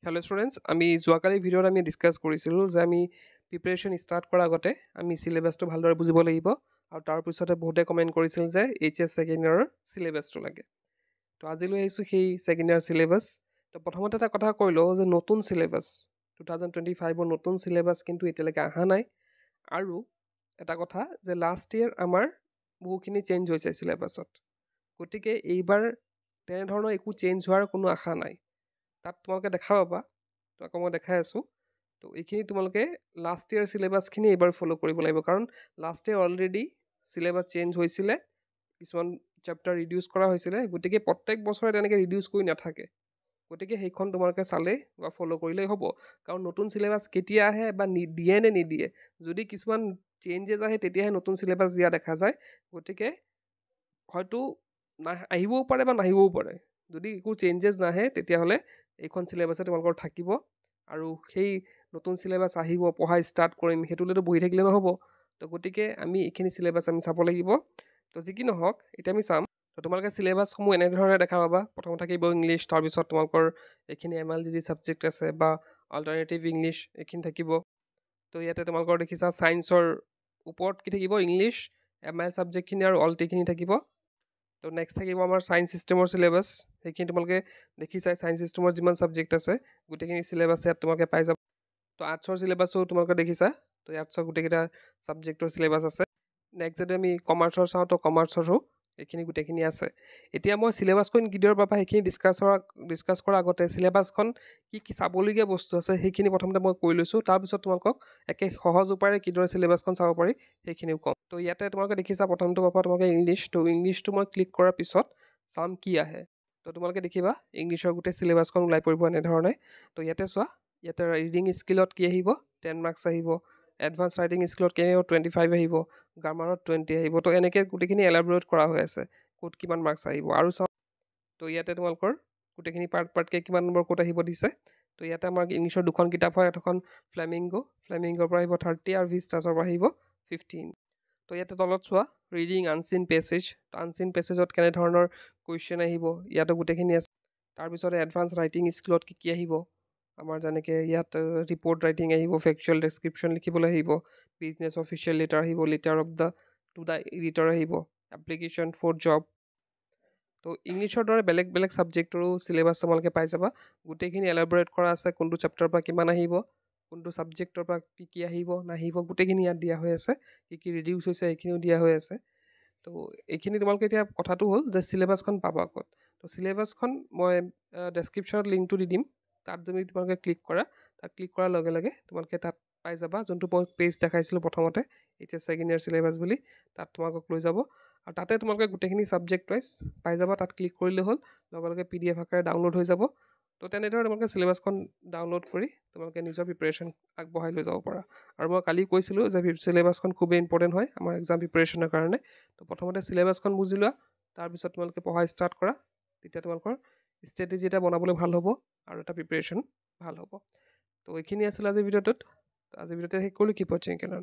Hello' students আমি যোৱাকালি ভিডিঅ'ত আমি ডিছকাছ কৰিছিলোঁ যে আমি প্ৰিপেৰেশ্যন ষ্টাৰ্ট কৰাৰ আগতে আমি চিলেবাছটো ভালদৰে বুজিব লাগিব আৰু তাৰপিছতে বহুতে কমেণ্ট কৰিছিল যে HS ছেকেণ্ড ইয়েৰৰ চিলেবাছটো লাগে। তো আজিলৈ আহিছোঁ সেই ছেকেণ্ড ইয়েৰ চিলেবাছ। তো প্ৰথমতে এটা কথা কৈ লওঁ যে নতুন চিলেবাছ 2025ৰ নতুন চিলেবাছ কিন্তু এতিয়ালৈকে অহা নাই। আৰু এটা কথা যে লাষ্ট ইয়েৰ আমাৰ বহুখিনি চেঞ্জ হৈছে চিলেবাছত, গতিকে এইবাৰ তেনেধৰণৰ একো চেঞ্জ হোৱাৰ কোনো আশা নাই। তাত তোমালোকে দেখা পাবা, তো আকৌ মই দেখাই আছোঁ। তো এইখিনি তোমালোকে লাষ্ট ইয়েৰ চিলেবাছখিনি এইবাৰ ফ'ল' কৰিব লাগিব, কাৰণ last year already syllabus change হৈছিলে, কিছুমান চেপ্টাৰ ৰিডিউচ কৰা হৈছিলে, গতিকে প্ৰত্যেক বছৰে তেনেকৈ ৰিডিউচ কৰি নাথাকে। গতিকে সেইখন তোমালোকে চালেই বা ফ'ল' কৰিলেই হ'ব, কাৰণ নতুন চিলেবাছ কেতিয়া আহে বা দিয়ে নে নিদিয়ে, যদি কিছুমান চেঞ্জেছ আহে তেতিয়াহে নতুন চিলেবাছ দিয়া দেখা যায়। গতিকে হয়তো আহিবও পাৰে বা নাহিবও পাৰে। যদি একো চেঞ্জেছ নাহে তেতিয়াহ'লে এইখন চিলেবাছে তোমালোকৰ থাকিব, আৰু সেই নতুন চিলেবাছ আহিব, পঢ়া ষ্টাৰ্ট কৰিম, সেইটোলৈতো বহি থাকিলে নহ'ব। তো গতিকে আমি এইখিনি চিলেবাছ আমি চাব লাগিব। তো যি কি নহওক এতিয়া আমি চাম। তো তোমালোকে চিলেবাছসমূহ এনেধৰণে দেখা পাবা। প্ৰথম থাকিব ইংলিছ, তাৰপিছত তোমালোকৰ এইখিনি ML যি ছাবজেক্ট আছে বা অল্টাৰনেটিভ ইংলিছ এইখিনি থাকিব। তো ইয়াতে তোমালোকৰ দেখিছা ছায়েন্সৰ ওপৰত কি থাকিব, ইংলিছ, ML ছাবজেক্টখিনি আৰু অল্টিখিনি থাকিব। তো নেক্সট থাকিব আমাৰ ছায়েন্স ছিষ্টেমৰ চিলেবাছ, সেইখিনি তোমালোকে দেখিছাই, ছায়েন্স ছিষ্টেমৰ যিমান ছাবজেক্ট আছে গোটেইখিনি চিলেবাছ ইয়াত তোমালোকে পাই যাব। তো আৰ্টছৰ চিলেবাছো তোমালোকে দেখিছা, তো আৰ্টছৰ গোটেইকেইটা ছাবজেক্টৰ চিলেবাছ আছে। নেক্সট যদি আমি কমাৰ্চৰ চাওঁ, তো কমাৰ্চৰো এইখিনি গোটেইখিনি আছে। এতিয়া মই চিলেবাছখন কি দিয়াৰ পাবা সেইখিনি ডিছকাছ কৰাৰ আগতে চিলেবাছখন কি কি চাবলগীয়া বস্তু আছে সেইখিনি প্ৰথমতে মই কৈ লৈছোঁ, তাৰপিছত তোমালোকক একে সহজ উপায়েৰে কিদৰে চিলেবাছখন চাব পাৰি সেইখিনিও ক'ম। তো ইয়াতে তোমালোকে দেখিছা প্ৰথমটো পাবা তোমালোকে ইংলিছ। তো ইংলিছটো মই ক্লিক কৰাৰ পিছত চাম কি আহে। তো তোমালোকে দেখিবা ইংলিছৰ গোটেই চিলেবাছখন ওলাই পৰিব এনেধৰণে। তো ইয়াতে চোৱা, ইয়াতে ৰিডিং স্কিলত কি আহিব, 10 মাৰ্কছ আহিব। এডভান্স ৰাইটিং স্কিলত কি আহিব, 25 আহিব। গ্ৰামাৰত 20 আহিব। তো এনেকৈ গোটেইখিনি এলাবৰেট কৰা হৈ আছে ক'ত কিমান মাৰ্কছ আহিব। আৰু চাওঁ, তো ইয়াতে তোমালোকৰ গোটেইখিনি পাৰ্টকৈ কিমান নম্বৰ ক'ত আহিব দিছে। তো ইয়াতে আমাৰ ইংলিছৰ দুখন কিতাপ হয়, এখন ফ্লেমিংগোৰ পৰা আহিব 30 আৰু ভিষ্টাছৰ পৰা আহিব 15। তো ইয়াতে তলত চোৱা ৰিডিং আনচিন পেছেজ, আনচিন পেছেজত কেনেধৰণৰ কুৱেশ্যন আহিব ইয়াতো গোটেইখিনি আছে। তাৰপিছতে এডভান্স ৰাইটিং স্কিলত কি কি আহিব, আমাৰ যেনেকৈ ইয়াত ৰিপৰ্ট ৰাইটিং আহিব, ফেকচুৱেল ডেছক্ৰিপশ্যন লিখিবলৈ আহিব, বিজনেছ অফিচিয়েল লেটাৰ আহিব, letter of to the editor আহিব, এপ্লিকেশ্যন ফৰ জব। তো ইংলিছৰ দৰে বেলেগ বেলেগ ছাবজেক্টৰো চিলেবাছ তোমালোকে পাই যাবা, গোটেইখিনি এলাবৰেট কৰা আছে, কোনটো চেপ্টাৰৰ পৰা কিমান আহিব, কোনটো ছাবজেক্টৰ পৰা কি কি আহিব নাহিব, গোটেইখিনি ইয়াত দিয়া হৈ আছে। কি কি ৰিডিউচ হৈছে সেইখিনিও দিয়া হৈ আছে। তো এইখিনি তোমালোকে এতিয়া কথাটো হ'ল যে চিলেবাছখন পাবা ক'ত। তো চিলেবাছখন মই ডেছক্ৰিপশ্যনত লিংকটো দি দিম, তাত যদি তোমালোকে ক্লিক কৰা, তাত ক্লিক কৰাৰ লগে লগে তোমালোকে তাত পাই যাবা, যোনটো মই পেজ দেখাইছিলোঁ প্ৰথমতে HS ছেকেণ্ড ইয়েৰ চিলেবাছ বুলি, তাত তোমালোকক লৈ যাব। আৰু তাতে তোমালোকে গোটেইখিনি ছাবজেক্ট ৱাইজ পাই যাবা, তাত ক্লিক কৰিলে হ'ল, লগে লগে PDF আকাৰে ডাউনলোড হৈ যাব। তো তেনেদৰে তোমালোকে চিলেবাছখন ডাউনলোড কৰি তোমালোকে নিজৰ প্ৰিপেৰেশ্যন আগবঢ়াই লৈ যাব পাৰা। আৰু মই কালি কৈছিলোঁ যে চিলেবাছখন খুবেই ইম্পৰ্টেণ্ট হয় আমাৰ এক্সাম প্ৰিপেৰেশ্যনৰ কাৰণে। তো প্ৰথমতে চিলেবাছখন বুজি লোৱা, তাৰপিছত তোমালোকে পঢ়া ষ্টাৰ্ট কৰা, তেতিয়া তোমালোকৰ ষ্ট্ৰেটেজি এটা বনাবলৈ ভাল হ'ব আৰু এটা প্ৰিপেৰেশ্যন ভাল হ'ব। তো এইখিনি আছিল আজিৰ ভিডিঅ'টোত। আজিৰ ভিডিঅ'তে শেষ কৰিলোঁ। কিপ ৱাচিং।